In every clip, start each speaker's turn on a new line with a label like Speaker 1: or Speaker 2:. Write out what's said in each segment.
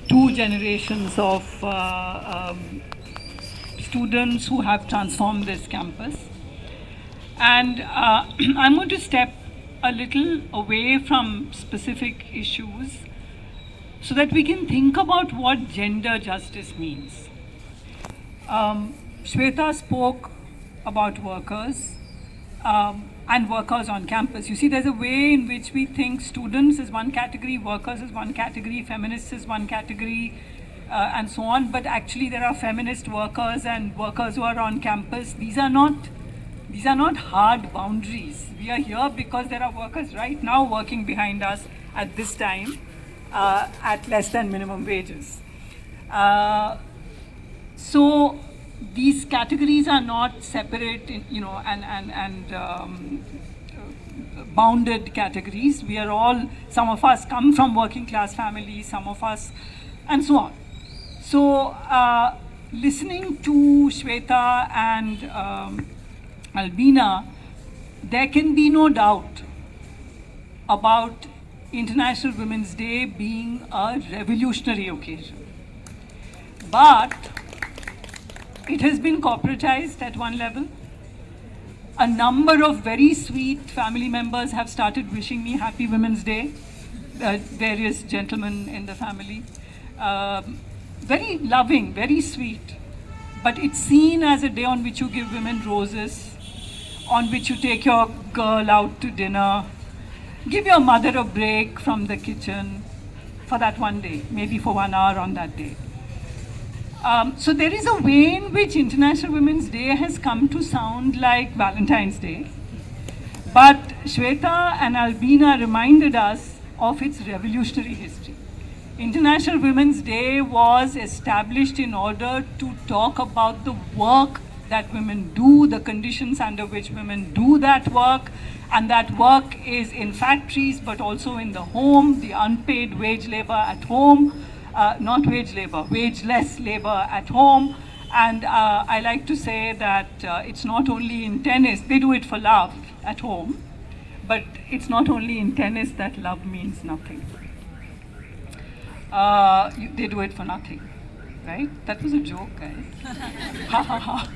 Speaker 1: two generations of students who have transformed this campus. And I'm going to step a little away from specific issues so that we can think about what gender justice means. Shweta spoke about workers and workers on campus. You see, there's a way in which we think students is one category, workers is one category, feminists is one category, and so on. But actually, there are feminist workers and workers who are on campus. These are not hard boundaries. We are here because there are workers right now working behind us at this time at less than minimum wages. So these categories are not separate, and bounded categories. We are all, some of us come from working class families, some of us, and so on. So listening to Shweta and Albina, there can be no doubt about International Women's Day being a revolutionary occasion. But it has been corporatized at one level. A number of very sweet family members have started wishing me Happy Women's Day, various gentlemen in the family. Very loving, very sweet. But it's seen as a day on which you give women roses, on which you take your girl out to dinner, give your mother a break from the kitchen for that one day, maybe for 1 hour on that day. So there is a way in which International Women's Day has come to sound like Valentine's Day. But Shweta and Albina reminded us of its revolutionary history. International Women's Day was established in order to talk about the work that women do, the conditions under which women do that work, and that work is in factories but also in the home, the unpaid wage labor at home, not wage labor, wageless labor at home. And I like to say that it's not only in tennis, they do it for love at home, but it's not only in tennis that love means nothing. They do it for nothing, right? That was a joke, guys. Ha ha ha.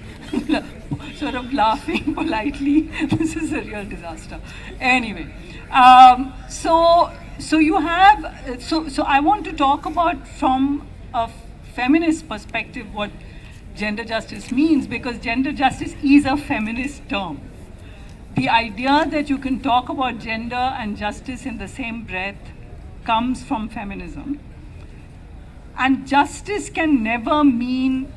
Speaker 1: Sort of laughing politely. This is a real disaster. Anyway, so you have, so I want to talk about from a feminist perspective what gender justice means, because gender justice is a feminist term. The idea that you can talk about gender and justice in the same breath comes from feminism. And justice can never mean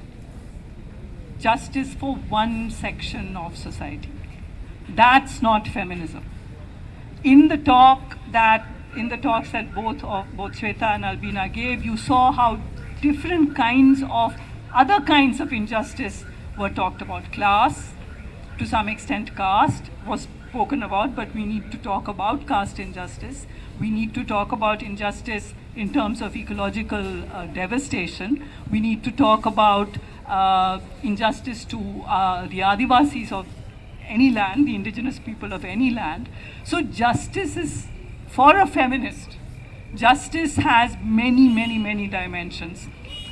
Speaker 1: justice for one section of society. That's not feminism. In the talks that both Shweta and Albina gave, you saw how different kinds of other kinds of injustice were talked about. Class, to some extent caste was spoken about, but we need to talk about caste injustice. We need to talk about injustice in terms of ecological devastation. We need to talk about injustice to the Adivasis of any land, the indigenous people of any land. So justice is, for a feminist, justice has many, many, many dimensions.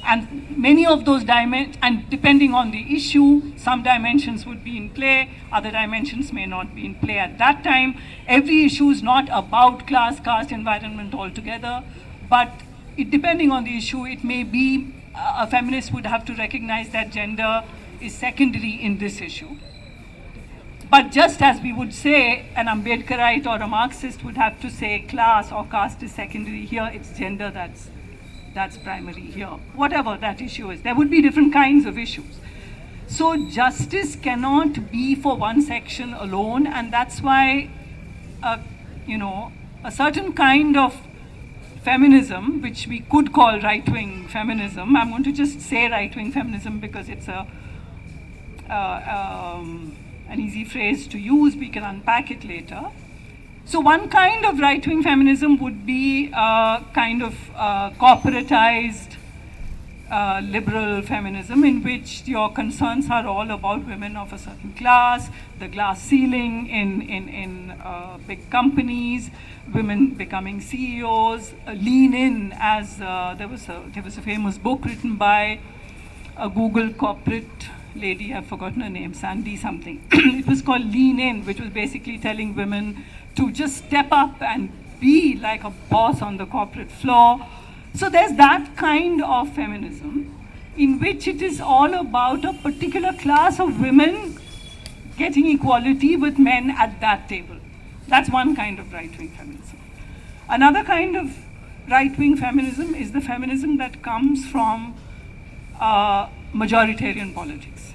Speaker 1: And many of those dimensions, and depending on the issue, some dimensions would be in play, other dimensions may not be in play at that time. Every issue is not about class, caste, environment altogether, but depending on the issue, it may be a feminist would have to recognize that gender is secondary in this issue. But just as we would say an Ambedkarite or a Marxist would have to say class or caste is secondary, here it's gender that's primary here. Whatever that issue is, there would be different kinds of issues. So justice cannot be for one section alone, and that's why a certain kind of feminism, which we could call right-wing feminism. I'm going to just say right-wing feminism because it's an easy phrase to use. We can unpack it later. So one kind of right-wing feminism would be kind of corporatized liberal feminism in which your concerns are all about women of a certain class, the glass ceiling in big companies, women becoming CEOs, lean in, as there was a famous book written by a Google corporate lady, I've forgotten her name, Sandy something. It was called Lean In, which was basically telling women to just step up and be like a boss on the corporate floor. So there's that kind of feminism in which it is all about a particular class of women getting equality with men at that table. That's one kind of right-wing feminism. Another kind of right-wing feminism is the feminism that comes from majoritarian politics.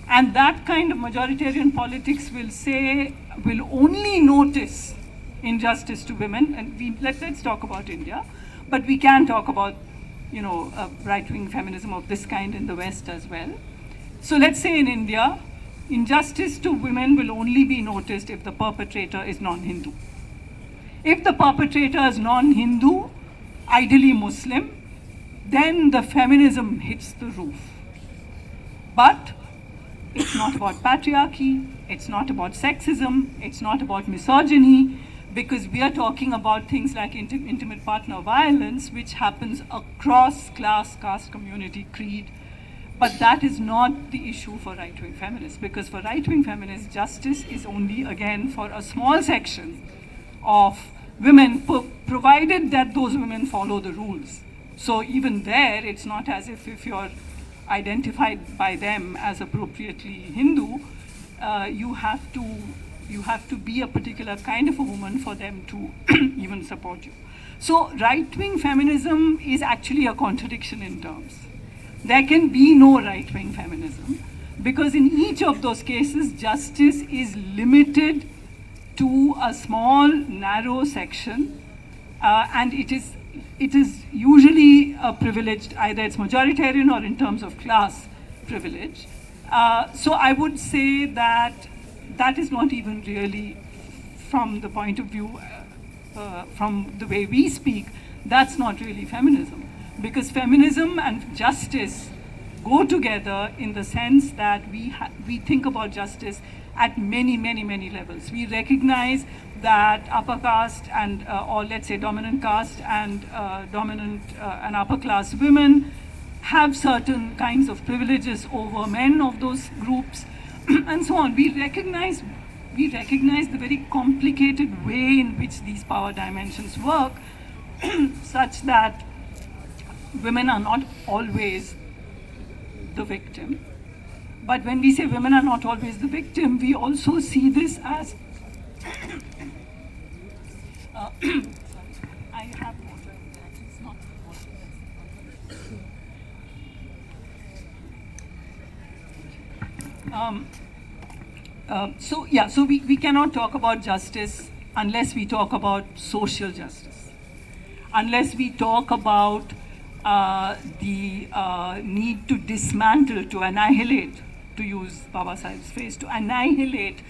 Speaker 1: And that kind of majoritarian politics will only notice injustice to women. And let's talk about India, but we can talk about, right-wing feminism of this kind in the West as well. So let's say in India, injustice to women will only be noticed if the perpetrator is non-Hindu. If the perpetrator is non-Hindu, ideally Muslim, then the feminism hits the roof. But it's not about patriarchy, it's not about sexism, it's not about misogyny, because we are talking about things like intimate partner violence, which happens across class, caste, community, creed. But that is not the issue for right-wing feminists, because for right-wing feminists, justice is only, again, for a small section of women, provided that those women follow the rules. So even there, it's not as if you're identified by them as appropriately Hindu, you have to be a particular kind of a woman for them to even support you. So right-wing feminism is actually a contradiction in terms. There can be no right-wing feminism because in each of those cases, justice is limited to a small, narrow section, and it is usually a privileged, either it's majoritarian or in terms of class privilege. So I would say that is not even really, from the point of view, from the way we speak, that's not really feminism. Because feminism and justice go together in the sense that we think about justice at many, many, many levels. We recognize that upper caste and, or let's say dominant caste and dominant and upper class women have certain kinds of privileges over men of those groups and so on. We recognize the very complicated way in which these power dimensions work such that women are not always the victim. But when we say women are not always the victim, we also see this as sorry, I have water. It's not water. So we cannot talk about justice unless we talk about social justice, unless we talk about the need to dismantle, to annihilate, to use Baba Sahib's phrase, to annihilate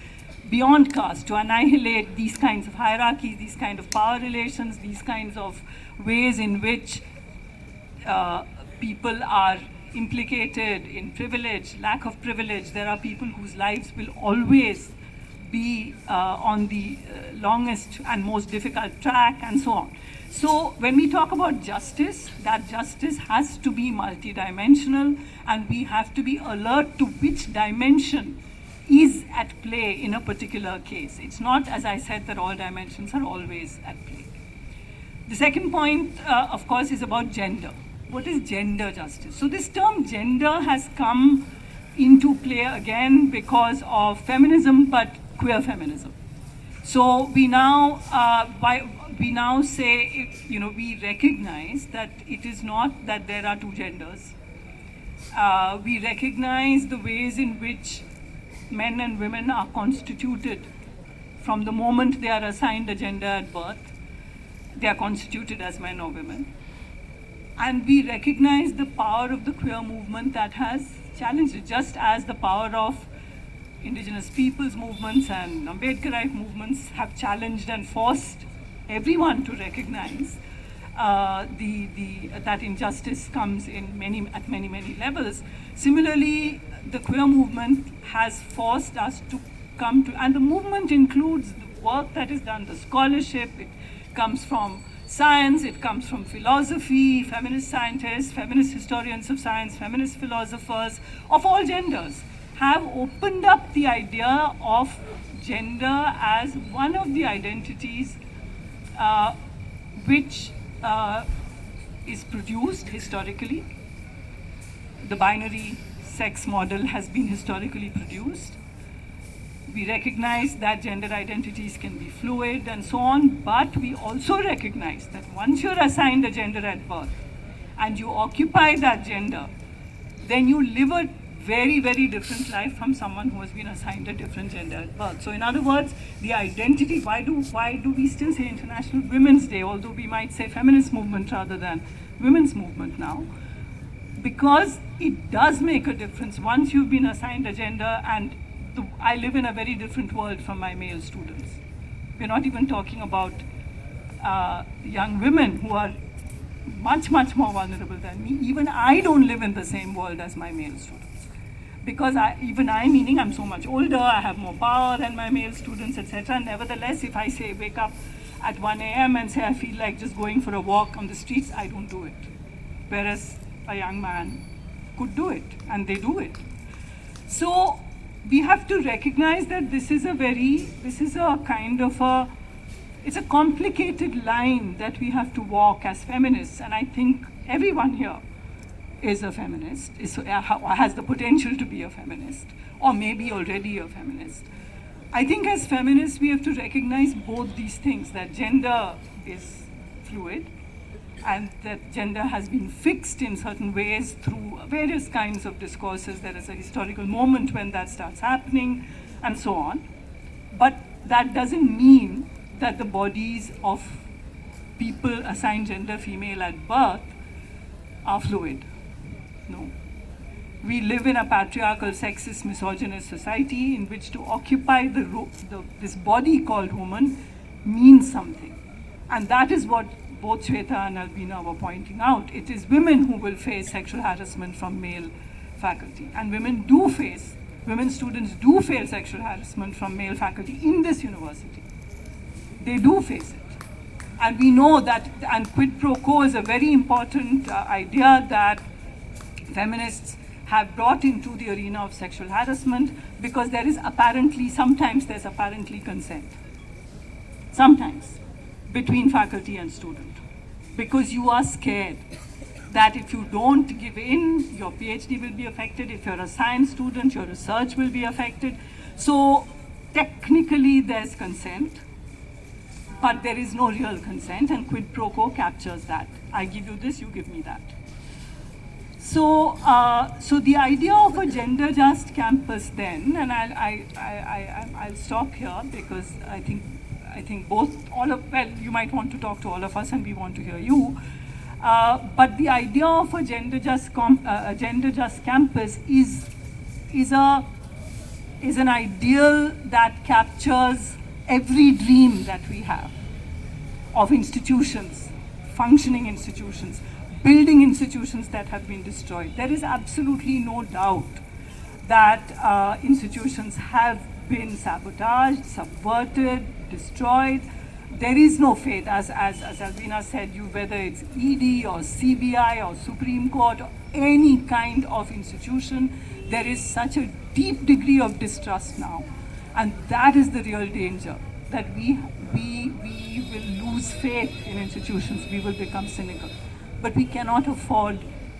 Speaker 1: beyond caste, to annihilate these kinds of hierarchies, these kind of power relations, these kinds of ways in which people are implicated in privilege, lack of privilege. There are people whose lives will always be on the longest and most difficult track and so on. So when we talk about justice, that justice has to be multidimensional and we have to be alert to which dimension is at play in a particular case. It's not, as I said, that all dimensions are always at play. The second point, of course, is about gender. What is gender justice? So this term gender has come into play again because of feminism, but queer feminism. So we now say, we recognize that it is not that there are two genders. We recognize the ways in which men and women are constituted from the moment they are assigned a gender at birth. They are constituted as men or women. And we recognize the power of the queer movement that has challenged it, just as the power of indigenous peoples movements and Ambedkarite movements have challenged and forced everyone to recognize that injustice comes in at many levels. Similarly, the queer movement has forced us to come to, and the movement includes the work that is done, the scholarship. It comes from science, it comes from philosophy, feminist scientists, feminist historians of science, feminist philosophers of all genders have opened up the idea of gender as one of the identities which is produced historically. The binary sex model has been historically produced. We recognize that gender identities can be fluid and so on, but we also recognize that once you're assigned a gender at birth and you occupy that gender, then you live a very different life from someone who has been assigned a different gender at birth. So in other words, the identity, why do we still say International Women's Day, although we might say feminist movement rather than women's movement now? Because it does make a difference once you've been assigned a gender, and I live in a very different world from my male students. We're not even talking about young women who are much more vulnerable than me. Even I don't live in the same world as my male students. Because meaning I'm so much older, I have more power than my male students, etc. Nevertheless, if I say wake up at 1 a.m. and say I feel like just going for a walk on the streets, I don't do it. Whereas a young man could do it, and they do it. So we have to recognize that this is a kind of it's a complicated line that we have to walk as feminists, and I think everyone here is a feminist, has the potential to be a feminist, or maybe already a feminist. I think as feminists we have to recognize both these things, that gender is fluid and that gender has been fixed in certain ways through various kinds of discourses. There is a historical moment when that starts happening and so on. But that doesn't mean that the bodies of people assigned gender female at birth are fluid. No. We live in a patriarchal, sexist, misogynist society in which to occupy this body called woman means something. And that is what both Shweta and Albina were pointing out. It is women who will face sexual harassment from male faculty. And women students do face sexual harassment from male faculty in this university. They do face it. And we know that, and quid pro quo is a very important idea that feminists have brought into the arena of sexual harassment, because sometimes there's apparently consent. Sometimes, between faculty and student. Because you are scared that if you don't give in, your PhD will be affected. If you're a science student, your research will be affected. So technically there's consent, but there is no real consent, and quid pro quo captures that. I give you this, you give me that. So the idea of a gender-just campus then, and I'll stop here because I think you might want to talk to all of us and we want to hear you. But the idea of a gender-just campus is an ideal that captures every dream that we have of institutions, functioning institutions, building institutions that have been destroyed. There is absolutely no doubt that institutions have been sabotaged, subverted, destroyed. There is no faith, as Albina said, whether it's ED or CBI or Supreme Court or any kind of institution, there is such a deep degree of distrust now. And that is the real danger, that we will lose faith in institutions, we will become cynical. But we cannot afford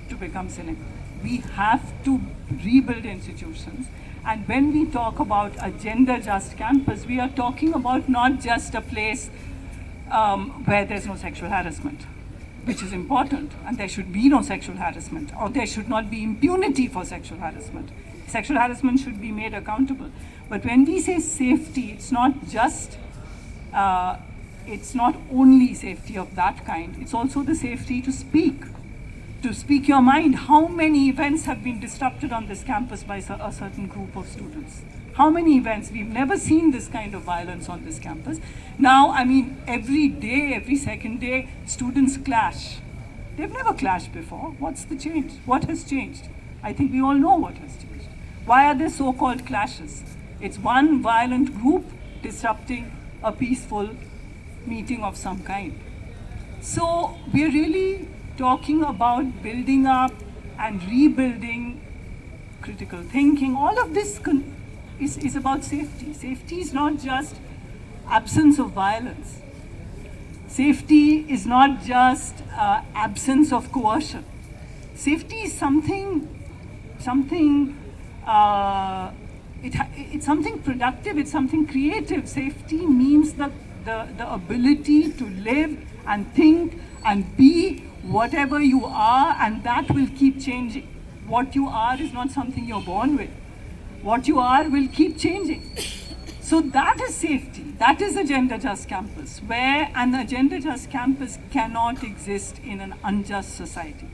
Speaker 1: to become cynical. We have to rebuild institutions. And when we talk about a gender-just campus, we are talking about not just a place where there's no sexual harassment, which is important, and there should be no sexual harassment, or there should not be impunity for sexual harassment. Sexual harassment should be made accountable. But when we say safety, it's not just, it's not only safety of that kind, it's also the safety to speak. to speak your mind. How many events have been disrupted on this campus by a certain group of students? How many events? We've never seen this kind of violence on this campus. Now, I mean, every day, every second day, students clash. They've never clashed before. What's the change? What has changed? I think we all know what has changed. Why are there so-called clashes? It's one violent group disrupting a peaceful meeting of some kind. So we're really talking about building up and rebuilding critical thinking. All of this is about safety. Safety is not just absence of violence. Safety is not just absence of coercion. Safety is it's something productive, it's something creative. Safety means the ability to live and think and be whatever you are, and that will keep changing. What you are is not something you're born with. What you are will keep changing. So that is safety. That is a gender-just campus, where an gender-just campus cannot exist in an unjust society.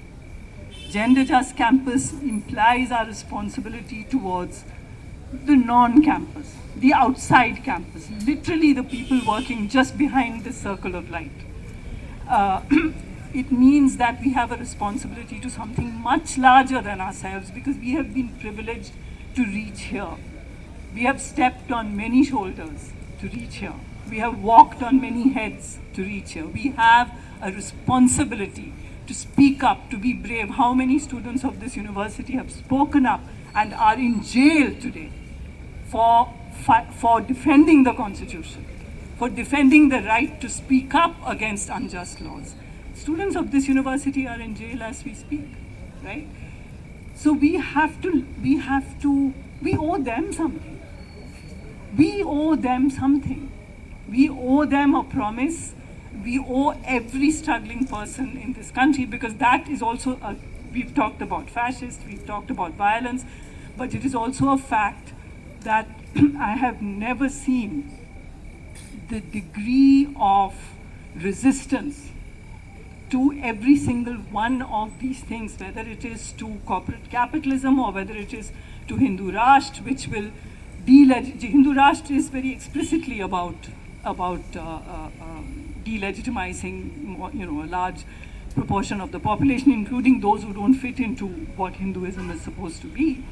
Speaker 1: Gender-just campus implies our responsibility towards the non-campus, the outside campus, literally the people working just behind the circle of light. It means that we have a responsibility to something much larger than ourselves, because we have been privileged to reach here. We have stepped on many shoulders to reach here. We have walked on many heads to reach here. We have a responsibility to speak up, to be brave. How many students of this university have spoken up and are in jail today for defending the Constitution, for defending the right to speak up against unjust laws? Students of this university are in jail as we speak, right? So we owe them something. We owe them something. We owe them a promise. We owe every struggling person in this country, because that is also, we've talked about fascists, we've talked about violence, but it is also a fact that I have never seen the degree of resistance to every single one of these things, whether it is to corporate capitalism or whether it is to Hindu Rashtra, which will Hindu Rashtra is very explicitly about delegitimizing, a large proportion of the population, including those who don't fit into what Hinduism is supposed to be.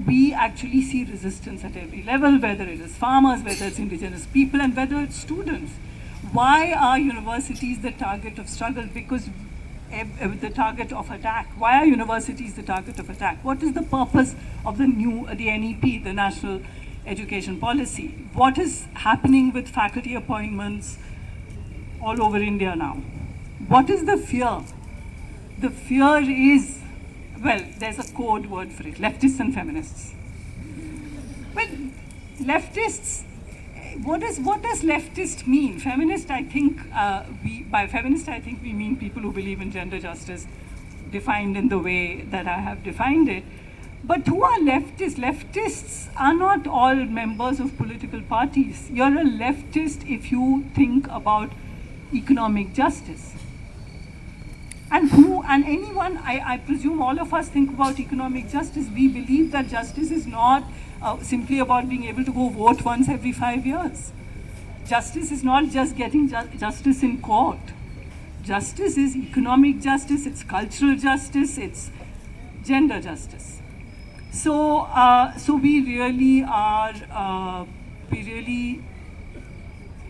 Speaker 1: We actually see resistance at every level, whether it is farmers, whether it's indigenous people, and whether it's students. Why are universities the target of struggle? Because the target of attack. Why are universities the target of attack? What is the purpose of the NEP, the National Education Policy? What is happening with faculty appointments all over India now? What is the fear? The fear is, well, there's a code word for it: leftists and feminists. Well, leftists, what does leftist mean? Feminist, I think, by feminist, I think we mean people who believe in gender justice, defined in the way that I have defined it. But who are leftists? Leftists are not all members of political parties. You're a leftist if you think about economic justice. And anyone, I presume all of us think about economic justice. We believe that justice is not simply about being able to go vote once every 5 years. Justice is not just getting justice in court. Justice is economic justice, it's cultural justice, it's gender justice. So we really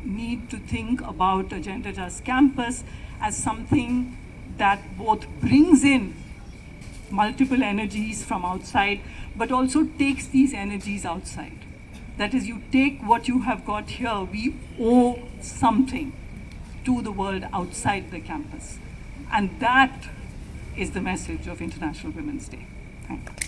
Speaker 1: need to think about a gender just campus as something that both brings in multiple energies from outside, but also takes these energies outside. That is, you take what you have got here, we owe something to the world outside the campus. And that is the message of International Women's Day. Thank you.